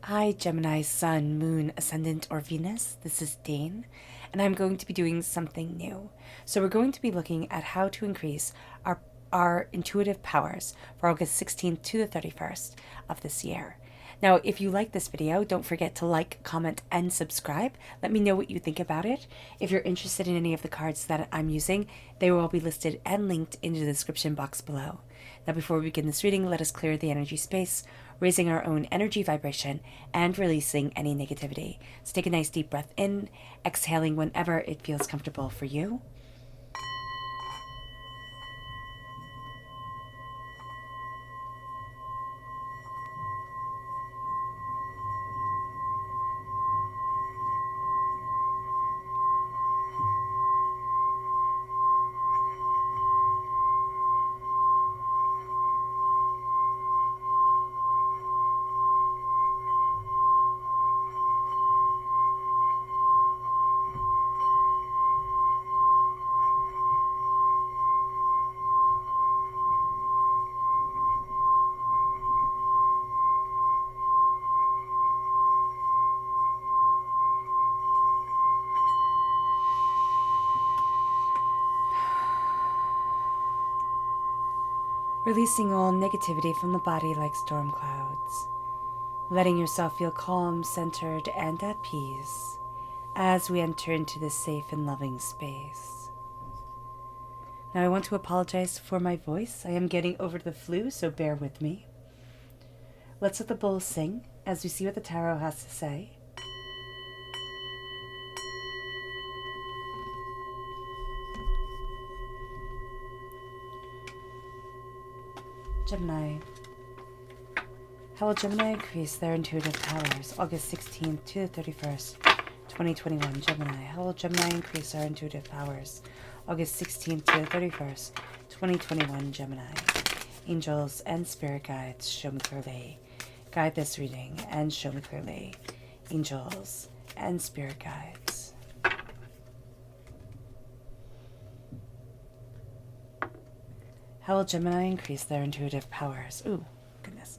Hi, Gemini, Sun, Moon, Ascendant, or Venus. This is Dane, and I'm going to be doing something new. So we're going to be looking at how to increase our intuitive powers for August 16th to the 31st of this year. Now, if you like this video, don't forget to like, comment, and subscribe. Let me know what you think about it. If you're interested in any of the cards that I'm using, they will all be listed and linked in the description box below. Now, before we begin this reading, let us clear the energy space, raising our own energy vibration and releasing any negativity. So take a nice deep breath in, exhaling whenever it feels comfortable for you. Releasing all negativity from the body like storm clouds. Letting yourself feel calm, centered, and at peace as we enter into this safe and loving space. Now, I want to apologize for my voice. I am getting over the flu, so bear with me. Let's let the bowl sing as we see what the tarot has to say. Gemini. How will Gemini increase their intuitive powers? August 16th to the 31st, 2021. Gemini. How will Gemini increase their intuitive powers? August 16th to the 31st, 2021. Gemini. Angels and spirit guides, show me clearly. Guide this reading and show me clearly. Angels and spirit guides. How will Gemini increase their intuitive powers? Ooh, goodness.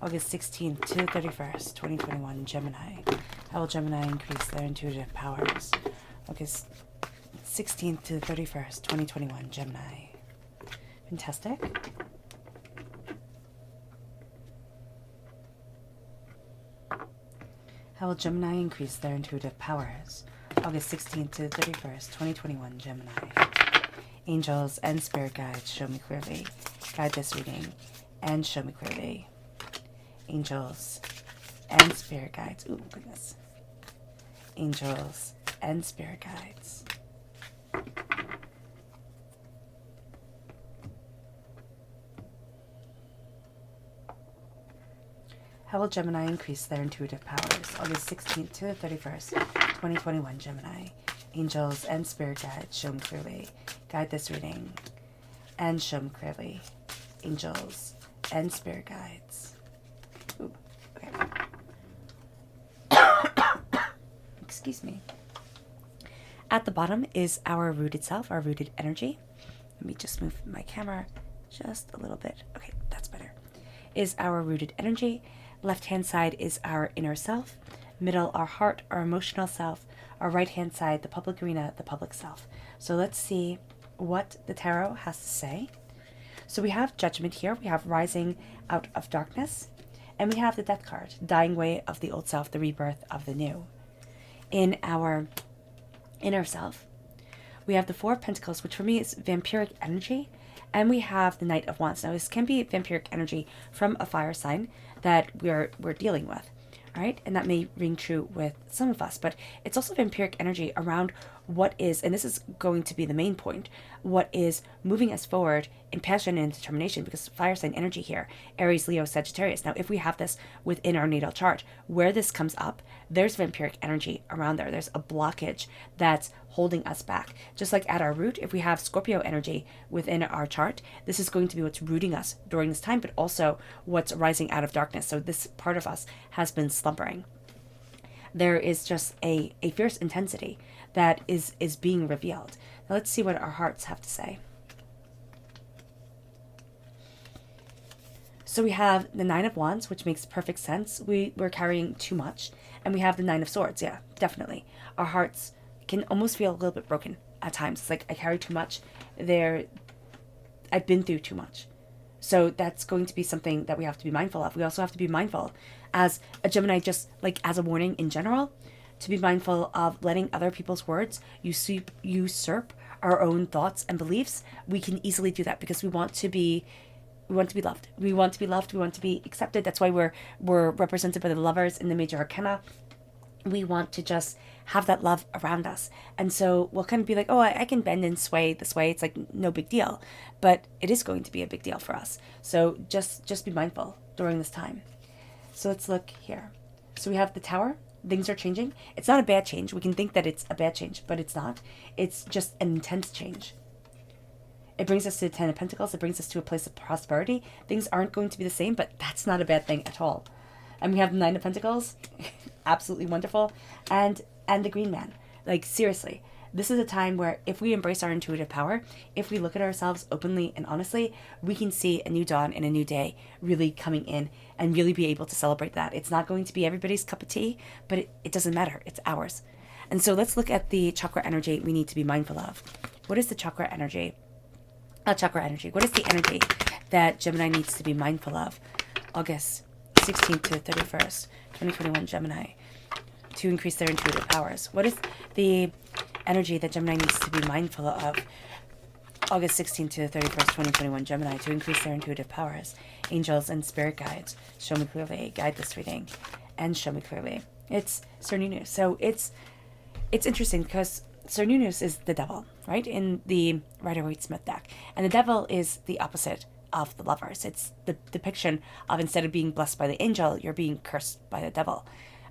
August 16th to the 31st, 2021, Gemini. How will Gemini increase their intuitive powers? August 16th to the 31st, 2021, Gemini. Fantastic. How will Gemini increase their intuitive powers? August 16th to the 31st, 2021, Gemini. Angels and spirit guides, show me clearly. Guide this reading and show me clearly. Angels and spirit guides. Ooh, goodness. Angels and spirit guides. How will Gemini increase their intuitive powers? August 16th to the 31st, 2021, Gemini. Angels and spirit guides, show me clearly. Guide this reading and show me clearly. Angels and spirit guides. Ooh, okay. Excuse me. At the bottom is our rooted self, our rooted energy. Let me just move my camera just a little bit. Okay, that's better. Is our rooted energy. Left-hand side is our inner self. Middle, our heart, our emotional self. Our right-hand side, the public arena, the public self. So let's see what the tarot has to say. So we have Judgment here. We have Rising out of Darkness. And we have the Death card, Dying away of the old self, the rebirth of the new. In our inner self, we have the Four of Pentacles, which for me is vampiric energy. And we have the Knight of Wands. Now, this can be vampiric energy from a fire sign that we're dealing with. All right, and that may ring true with some of us, but it's also vampiric energy around what is, and this is going to be the main point, what is moving us forward in passion and determination, because fire sign energy here, Aries, Leo, Sagittarius. Now, if we have this within our natal chart, where this comes up, there's vampiric energy around there. There's a blockage that's holding us back. Just like at our root, if we have Scorpio energy within our chart, this is going to be what's rooting us during this time, but also what's rising out of darkness. So this part of us has been slumbering. There is just a fierce intensity that is being revealed. Now let's see what our hearts have to say. So we have the Nine of Wands, which makes perfect sense. We're carrying too much. And we have the Nine of Swords. Yeah, definitely. Our hearts can almost feel a little bit broken at times. It's like, I carry too much. I've been through too much. So that's going to be something that we have to be mindful of. We also have to be mindful as a Gemini, just like as a warning in general, to be mindful of letting other people's words usurp our own thoughts and beliefs. We can easily do that because we want to be loved. We want to be loved. We want to be accepted. That's why we're represented by the Lovers in the major arcana. We want to just have that love around us. And so we'll kind of be like, oh, I can bend and sway this way. It's like no big deal. But it is going to be a big deal for us. So just be mindful during this time. So let's look here. So we have the Tower. Things are changing. It's not a bad change. We can think that it's a bad change, but it's not. It's just an intense change. It brings us to the Ten of Pentacles. It brings us to a place of prosperity. Things aren't going to be the same, but that's not a bad thing at all. And we have the Nine of Pentacles. Absolutely wonderful. And the Green Man. Like, seriously, this is a time where if we embrace our intuitive power, if we look at ourselves openly and honestly, we can see a new dawn and a new day really coming in and really be able to celebrate that. It's not going to be everybody's cup of tea, but it doesn't matter. It's ours. And so let's look at the chakra energy we need to be mindful of. What is the chakra energy? Chakra energy. What is the energy that Gemini needs to be mindful of? August 16th to 31st, 2021 Gemini, to increase their intuitive powers. What is the energy that Gemini needs to be mindful of? August 16th to 31st, 2021 Gemini, to increase their intuitive powers. Angels and spirit guides, show me clearly, guide this reading, and show me clearly. It's Cernunnos. So it's interesting because Cernunnos is the devil, right? In the Rider-Waite-Smith deck. And the devil is the opposite of the Lovers. It's the depiction of, instead of being blessed by the angel, you're being cursed by the devil.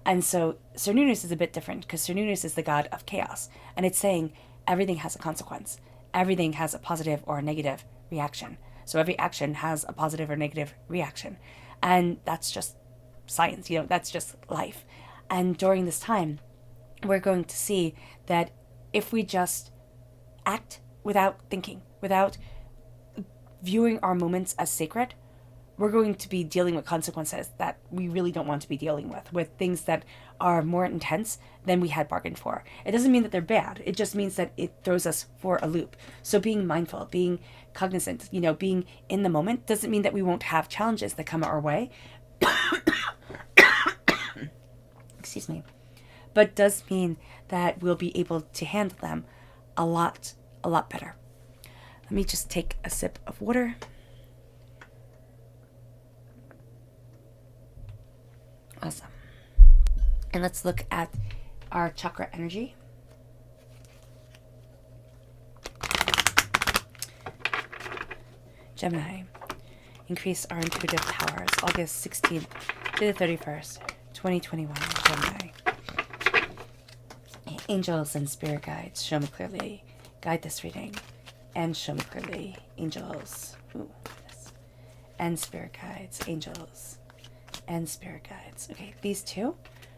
And so Cernunnos is a bit different because Cernunnos is the god of chaos. And it's saying everything has a consequence. Everything has a positive or a negative reaction. So every action has a positive or negative reaction. And that's just science, that's just life. And during this time, we're going to see that if we just act without thinking, without viewing our moments as sacred, we're going to be dealing with consequences that we really don't want to be dealing with things that are more intense than we had bargained for. It doesn't mean that they're bad. It just means that it throws us for a loop. So being mindful, being cognizant, being in the moment doesn't mean that we won't have challenges that come our way. Excuse me. But does mean that we'll be able to handle them a lot better. Let me just take a sip of water. Awesome. And let's look at our chakra energy. Gemini, increase our intuitive powers. August 16th to the 31st, 2021, Gemini. Angels and spirit guides, show me clearly, guide this reading, and show me clearly, angels, and spirit guides, angels, and spirit guides. Okay, these two,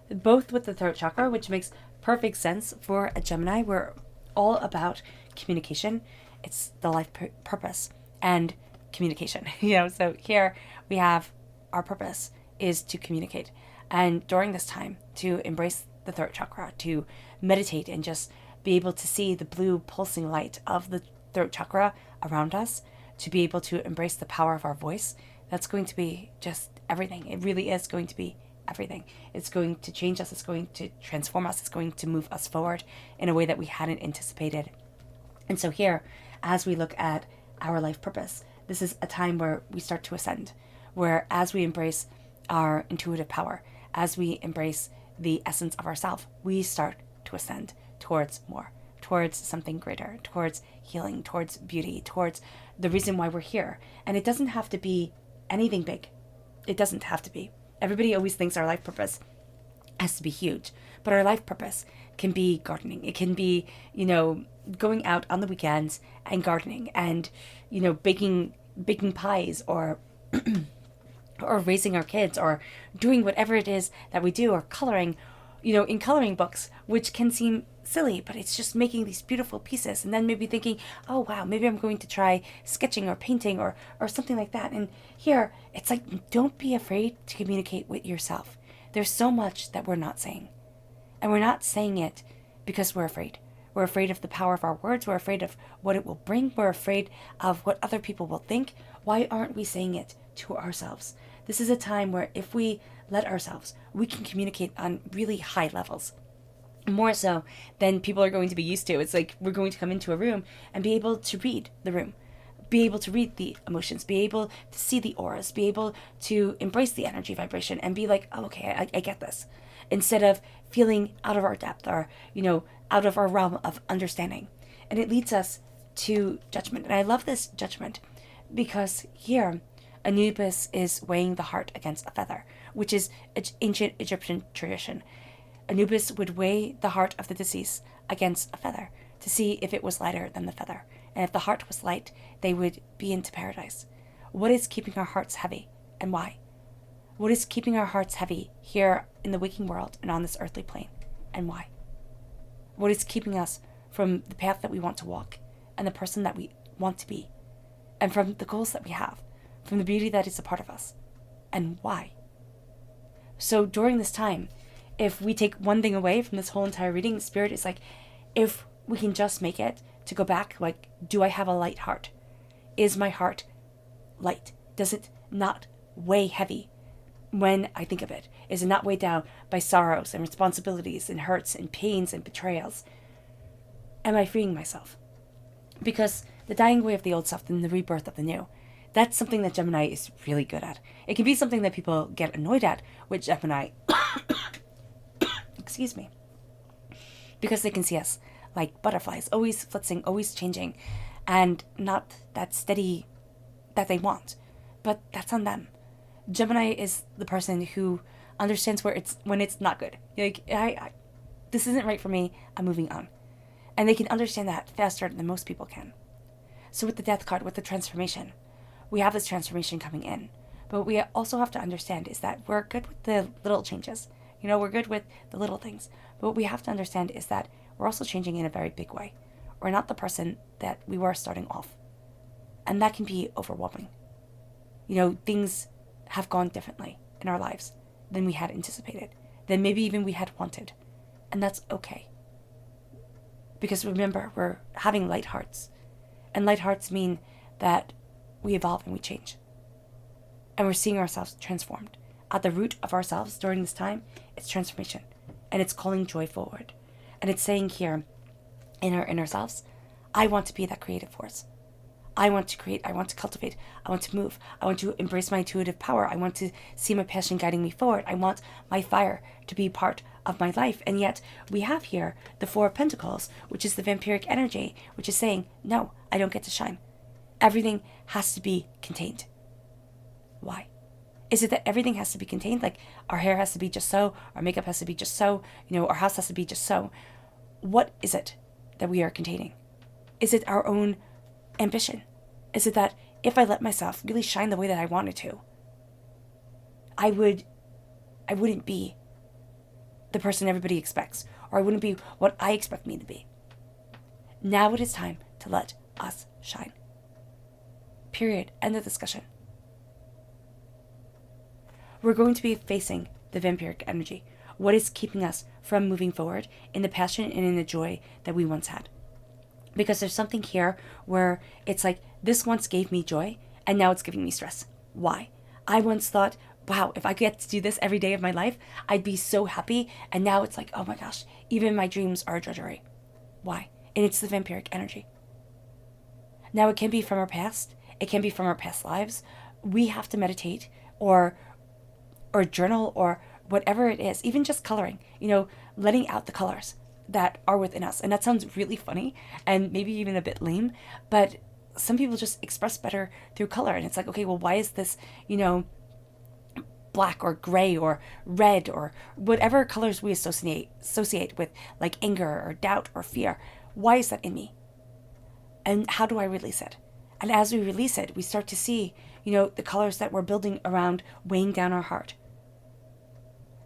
both with the throat chakra, which makes perfect sense for a Gemini. We're all about communication. It's the life purpose and communication. So here we have our purpose is to communicate. And during this time, to embrace the throat chakra, to meditate and just be able to see the blue pulsing light of the throat chakra around us, to be able to embrace the power of our voice. That's going to be just everything. It really is going to be everything. It's going to change us. It's going to transform us. It's going to move us forward in a way that we hadn't anticipated. And so here, as we look at our life purpose, this is a time where we start to ascend, where as we embrace our intuitive power, as we embrace the essence of ourself, we start to ascend towards more, towards something greater, towards healing, towards beauty, towards the reason why we're here. And it doesn't have to be anything big. It doesn't have to be. Everybody always thinks our life purpose has to be huge, but our life purpose can be gardening. It can be, going out on the weekends and gardening and, baking pies or or raising our kids or doing whatever it is that we do, or coloring, in coloring books, which can seem silly, but it's just making these beautiful pieces, and then maybe thinking, oh wow, maybe I'm going to try sketching or painting or something like that. And here it's like, don't be afraid to communicate with yourself. There's so much that we're not saying, and we're not saying it because we're afraid. We're afraid of the power of our words. We're afraid of what it will bring. We're afraid of what other people will think. Why aren't we saying it to ourselves? This is a time where if we let ourselves, we can communicate on really high levels, more so than people are going to be used to. It's like we're going to come into a room and be able to read the room, be able to read the emotions, be able to see the auras, be able to embrace the energy vibration and be like, oh, okay, I get this. Instead of feeling out of our depth or, out of our realm of understanding. And it leads us to judgment. And I love this judgment because here Anubis is weighing the heart against a feather, which is ancient Egyptian tradition. Anubis would weigh the heart of the deceased against a feather to see if it was lighter than the feather. And if the heart was light, they would be into paradise. What is keeping our hearts heavy and why? What is keeping our hearts heavy here in the waking world and on this earthly plane, and why? What is keeping us from the path that we want to walk and the person that we want to be, and from the goals that we have, from the beauty that is a part of us, and why? So during this time, if we take one thing away from this whole entire reading, the Spirit is like, if we can just make it to go back, like, do I have a light heart? Is my heart light? Does it not weigh heavy when I think of it? Is it not weighed down by sorrows and responsibilities and hurts and pains and betrayals? Am I freeing myself? Because the dying away of the old self and the rebirth of the new, that's something that Gemini is really good at. It can be something that people get annoyed at with Gemini. Excuse me. Because they can see us like butterflies, always flitzing, always changing, and not that steady that they want. But that's on them. Gemini is the person who understands when it's not good. Like, this isn't right for me, I'm moving on. And they can understand that faster than most people can. So with the Death card, with the transformation, we have this transformation coming in. But what we also have to understand is that we're good with the little changes. We're good with the little things. But what we have to understand is that we're also changing in a very big way. We're not the person that we were starting off. And that can be overwhelming. Things have gone differently in our lives than we had anticipated, than maybe even we had wanted. And that's okay. Because remember, we're having light hearts. And light hearts mean that we evolve and we change. And we're seeing ourselves transformed. At the root of ourselves during this time, it's transformation. And it's calling joy forward. And it's saying here, in our inner selves, I want to be that creative force. I want to create, I want to cultivate, I want to move, I want to embrace my intuitive power, I want to see my passion guiding me forward, I want my fire to be part of my life. And yet we have here the Four of Pentacles, which is the vampiric energy, which is saying, no, I don't get to shine. Everything has to be contained. Why? Is it that everything has to be contained? Like our hair has to be just so, our makeup has to be just so, our house has to be just so. What is it that we are containing? Is it our own ambition? Is it that if I let myself really shine the way that I wanted to, I wouldn't be the person everybody expects, or I wouldn't be what I expect me to be. Now it is time to let us shine. Period. End of discussion. We're going to be facing the vampiric energy. What is keeping us from moving forward in the passion and in the joy that we once had? Because there's something here where it's like, this once gave me joy, and now it's giving me stress. Why? I once thought, wow, if I get to do this every day of my life, I'd be so happy. And now it's like, oh my gosh, even my dreams are a drudgery. Why? And it's the vampiric energy. Now it can be from our past. It can be from our past lives. We have to meditate or journal or whatever it is, even just coloring, letting out the colors that are within us. And that sounds really funny and maybe even a bit lame, but some people just express better through color. And it's like, okay, well, why is this, black or gray or red or whatever colors we associate with, like anger or doubt or fear? Why is that in me? And how do I release it? And as we release it, we start to see, the colors that we're building around weighing down our heart.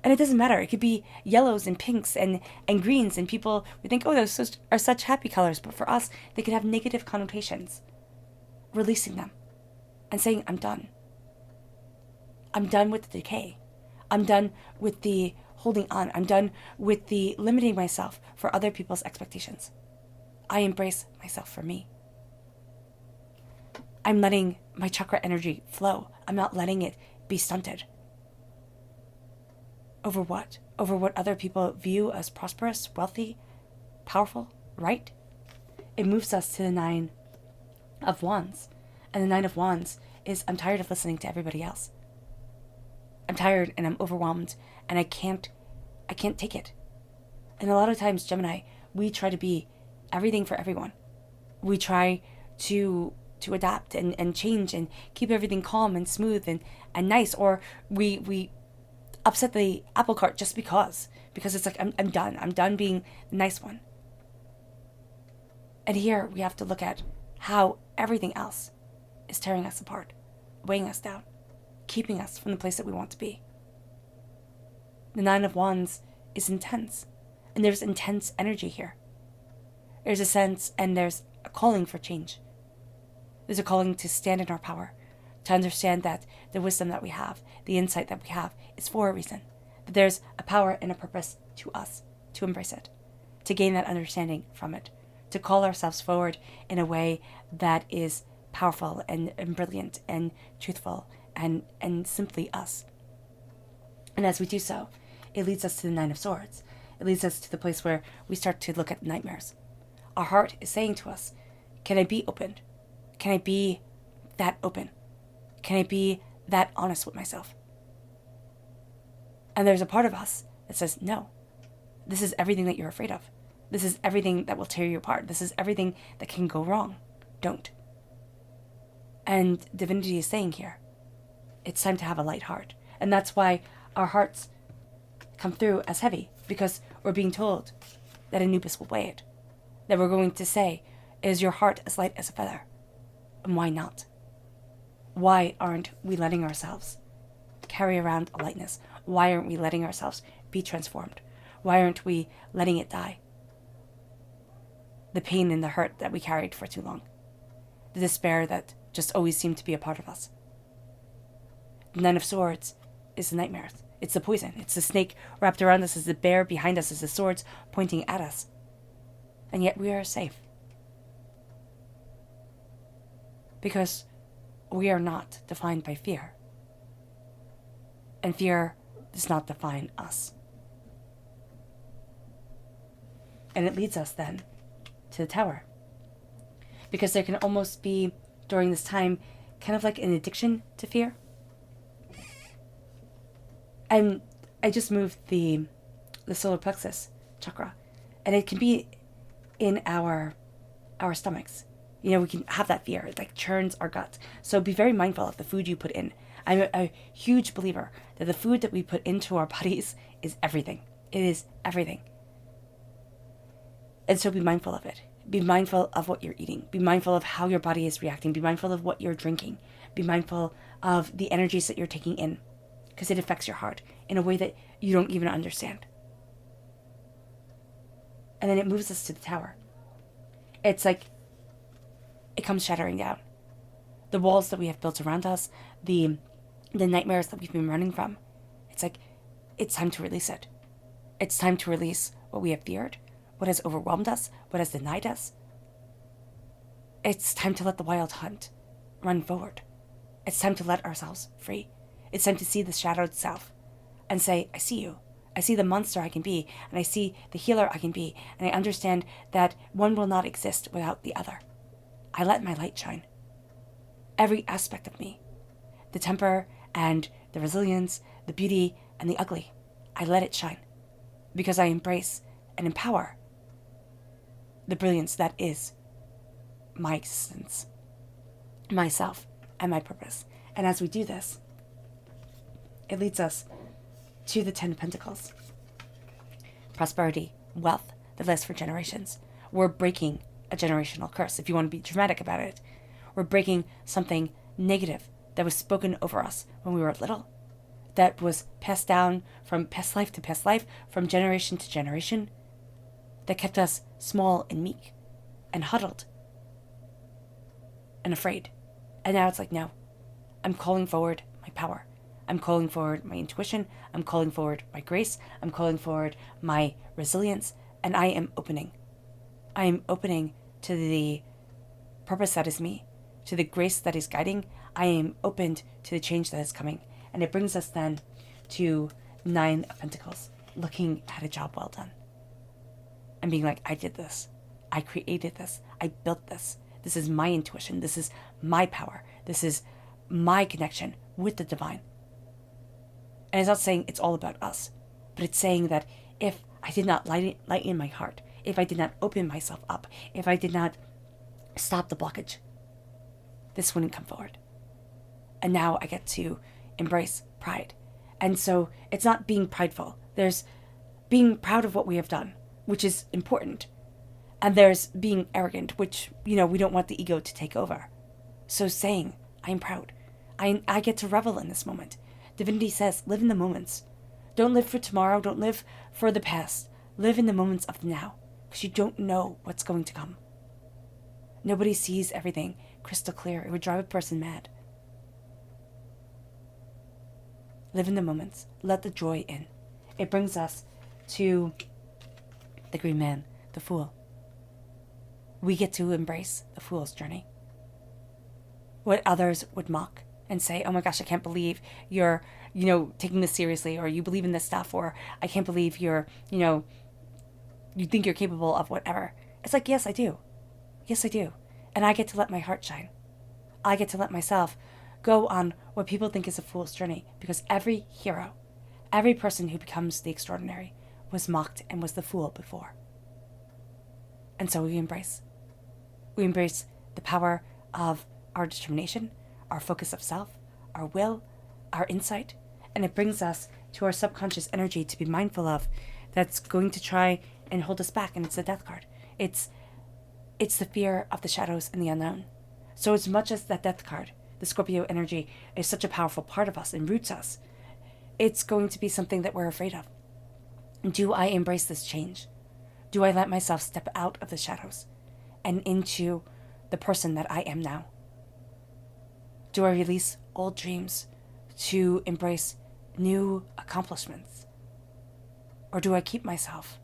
And it doesn't matter. It could be yellows and pinks and greens, and people would think, oh, those are such happy colors. But for us, they could have negative connotations. Releasing them and saying, I'm done. I'm done with the decay. I'm done with the holding on. I'm done with the limiting myself for other people's expectations. I embrace myself for me. I'm letting my chakra energy flow. I'm not letting it be stunted. Over what? Over what other people view as prosperous, wealthy, powerful, right? It moves us to the 9 of Wands. And the 9 of Wands is, I'm tired of listening to everybody else. I'm tired and I'm overwhelmed and I can't take it. And a lot of times, Gemini, we try to be everything for everyone. We try to adapt and change and keep everything calm and smooth and nice, or we upset the apple cart just because it's like, I'm done being the nice one. And here we have to look at how everything else is tearing us apart, weighing us down, keeping us from the place that we want to be. The 9 of Wands is intense, and there's intense energy here. There's a sense and there's a calling for change. There's a calling to stand in our power, to understand that the wisdom that we have, the insight that we have, is for a reason. That there's a power and a purpose to us, to embrace it, to gain that understanding from it, to call ourselves forward in a way that is powerful and brilliant and truthful and simply us. And as we do so, it leads us to the 9 of Swords. It leads us to the place where we start to look at nightmares. Our heart is saying to us, can I be opened? Can I be that open? Can I be that honest with myself? And there's a part of us that says, no, this is everything that you're afraid of. This is everything that will tear you apart. This is everything that can go wrong. Don't. And divinity is saying here, it's time to have a light heart. And that's why our hearts come through as heavy, because we're being told that Anubis will weigh it. That we're going to say, is your heart as light as a feather? And why not? Why aren't we letting ourselves carry around a lightness? Why aren't we letting ourselves be transformed? Why aren't we letting it die? The pain and the hurt that we carried for too long. The despair that just always seemed to be a part of us. The 9 of Swords is the nightmares. It's the poison. It's the snake wrapped around us. It's the bear behind us. It's the swords pointing at us. And yet we are safe. Because we are not defined by fear. And fear does not define us. And it leads us then to the Tower. Because there can almost be, during this time, kind of like an addiction to fear. And I just moved the solar plexus chakra. And it can be in our stomachs. You know, we can have that fear. It like churns our guts. So be very mindful of the food you put in. I'm a huge believer that the food that we put into our bodies is everything. It is everything. And so be mindful of it. Be mindful of what you're eating. Be mindful of how your body is reacting. Be mindful of what you're drinking. Be mindful of the energies that you're taking in, because it affects your heart in a way that you don't even understand. And then it moves us to the Tower. It's like it comes shattering down. The walls that we have built around us, the nightmares that we've been running from. It's like, it's time to release it. It's time to release what we have feared, what has overwhelmed us, what has denied us. It's time to let the wild hunt run forward. It's time to let ourselves free. It's time to see the shadowed self and say, I see you. I see the monster I can be, and I see the healer I can be, and I understand that one will not exist without the other. I let my light shine. Every aspect of me, the temper and the resilience, the beauty and the ugly, I let it shine because I embrace and empower the brilliance that is my existence, myself, and my purpose. And as we do this, it leads us to the 10 of Pentacles. Prosperity, wealth that lasts for generations. We're breaking a generational curse, if you want to be dramatic about it. We're breaking something negative that was spoken over us when we were little, that was passed down from past life to past life, from generation to generation, that kept us small and meek and huddled and afraid. And now it's like, no, I'm calling forward my power. I'm calling forward my intuition. I'm calling forward my grace. I'm calling forward my resilience. And I am opening. I am opening to the purpose that is me, to the grace that is guiding. I am opened to the change that is coming. And it brings us then to 9 of Pentacles, looking at a job well done. And being like, I did this. I created this. I built this. This is my intuition. This is my power. This is my connection with the divine. And it's not saying it's all about us, but it's saying that if I did not lighten my heart, if I did not open myself up, if I did not stop the blockage, this wouldn't come forward. And now I get to embrace pride. And so it's not being prideful. There's being proud of what we have done, which is important. And there's being arrogant, which, we don't want the ego to take over. So saying, I'm proud. I get to revel in this moment. Divinity says, live in the moments. Don't live for tomorrow. Don't live for the past. Live in the moments of the now, because you don't know what's going to come. Nobody sees everything crystal clear. It would drive a person mad. Live in the moments. Let the joy in. It brings us to the Green Man, the Fool. We get to embrace the Fool's journey. What others would mock and say, oh my gosh, I can't believe you're, taking this seriously, or you believe in this stuff, or I can't believe you're, you think you're capable of whatever. It's like, yes, I do. Yes, I do. And I get to let my heart shine. I get to let myself go on what people think is a fool's journey, because every hero, every person who becomes the extraordinary was mocked and was the fool before. And so we embrace. We embrace the power of our determination, our focus of self, our will, our insight, and it brings us to our subconscious energy to be mindful of that's going to try and hold us back, and it's the Death card. It's the fear of the shadows and the unknown. So as much as that Death card, the Scorpio energy, is such a powerful part of us and roots us, it's going to be something that we're afraid of. Do I embrace this change? Do I let myself step out of the shadows and into the person that I am now? Do I release old dreams to embrace new accomplishments? Or do I keep myself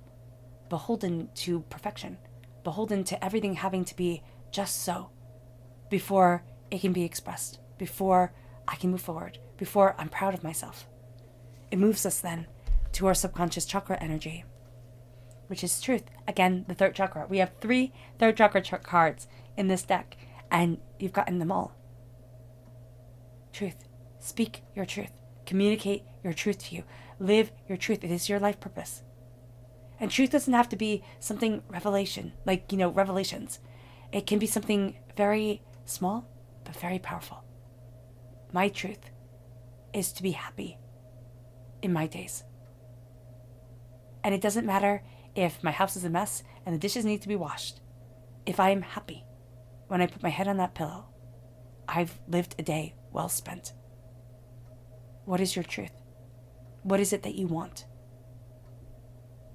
beholden to perfection, beholden to everything having to be just so before it can be expressed, before I can move forward, before I'm proud of myself? It moves us then to our subconscious chakra energy, which is truth. Again, the third chakra. We have 3 third chakra cards in this deck, and you've gotten them all. Truth. Speak your truth. Communicate your truth to you. Live your truth. It is your life purpose. And truth doesn't have to be something revelation, like, revelations. It can be something very small, but very powerful. My truth is to be happy in my days. And it doesn't matter if my house is a mess and the dishes need to be washed. If I am happy when I put my head on that pillow, I've lived a day well spent. What is your truth? What is it that you want?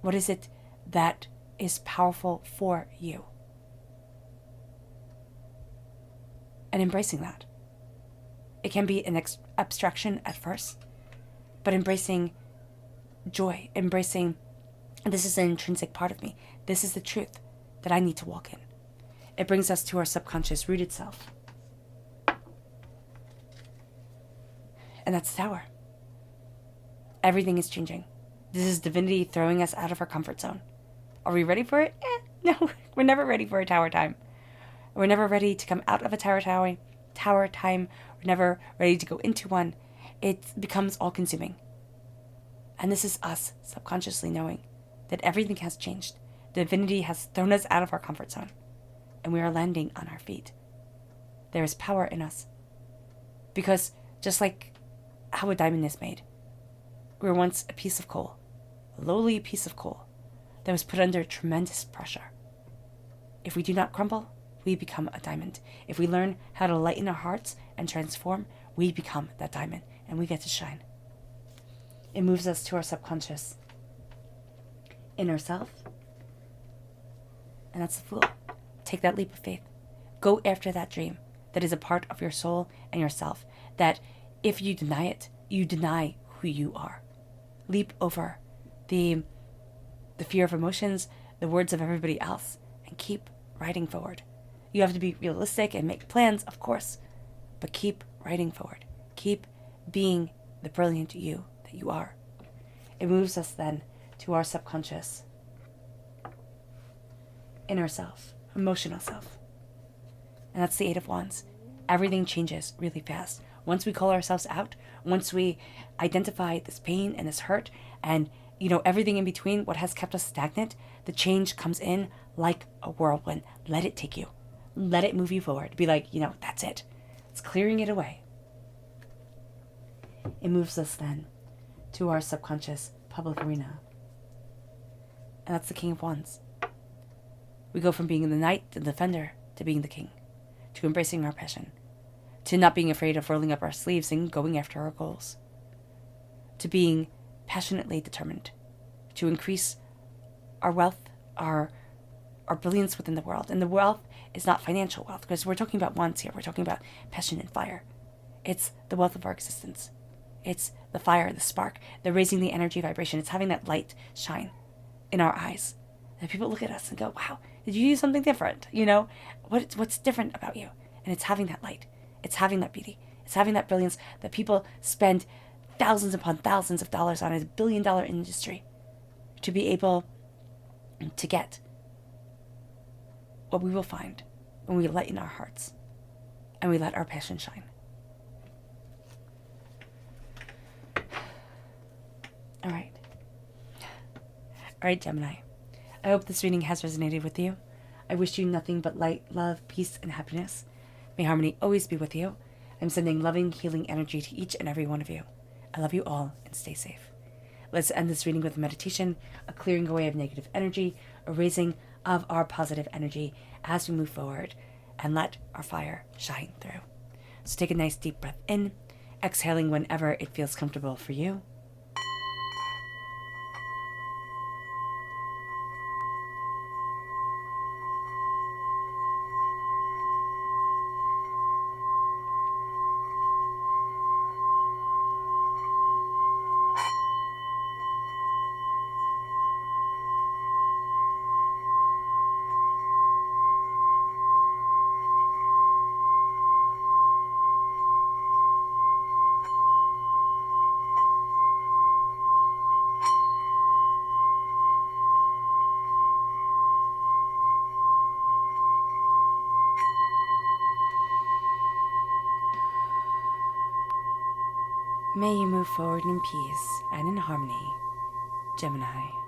What is it that is powerful for you? And embracing that. It can be an abstraction at first, but embracing joy, embracing this is an intrinsic part of me. This is the truth that I need to walk in. It brings us to our subconscious rooted self. And that's the Tower. Everything is changing. This is divinity throwing us out of our comfort zone. Are we ready for it? No, we're never ready for a Tower time. We're never ready to come out of a Tower time. We're never ready to go into one. It becomes all-consuming. And this is us subconsciously knowing that everything has changed. Divinity has thrown us out of our comfort zone, and we are landing on our feet. There is power in us. Because just like how a diamond is made, we were once a piece of coal, a lowly piece of coal that was put under tremendous pressure. If we do not crumble, we become a diamond. If we learn how to lighten our hearts and transform, we become that diamond, and we get to shine. It moves us to our subconscious inner self. And that's the Fool. Take that leap of faith. Go after that dream that is a part of your soul and yourself. That if you deny it, you deny who you are. Leap over the fear of emotions, the words of everybody else, and keep riding forward. You have to be realistic and make plans, of course, but keep riding forward. Keep being the brilliant you that you are. It moves us then to our subconscious inner self, emotional self. And that's the Eight of Wands. Everything changes really fast. Once we call ourselves out, once we identify this pain and this hurt and everything in between, what has kept us stagnant, the change comes in like a whirlwind. Let it take you. Let it move you forward. Be like, that's it. It's clearing it away. It moves us then to our subconscious public arena. And that's the King of Wands. We go from being the knight, the defender, to being the king, to embracing our passion, to not being afraid of rolling up our sleeves and going after our goals, to being passionately determined to increase our wealth, our brilliance within the world. And the wealth is not financial wealth, because we're talking about wands here. We're talking about passion and fire. It's the wealth of our existence. It's the fire, the spark, the raising the energy vibration. It's having that light shine in our eyes. And people look at us and go, wow, did you do something different? What's different about you? And it's having that light. It's having that beauty. It's having that brilliance that people spend thousands upon thousands of dollars on. It's a $1 billion industry to be able to get what we will find when we lighten our hearts and we let our passion shine. All right, Gemini. I hope this reading has resonated with you. I wish you nothing but light, love, peace, and happiness. May harmony always be with you. I'm sending loving, healing energy to each and every one of you. I love you all, and stay safe. Let's end this reading with a meditation, a clearing away of negative energy, a raising of our positive energy as we move forward, and let our fire shine through. So take a nice deep breath in, exhaling whenever it feels comfortable for you. May you move forward in peace and in harmony, Gemini.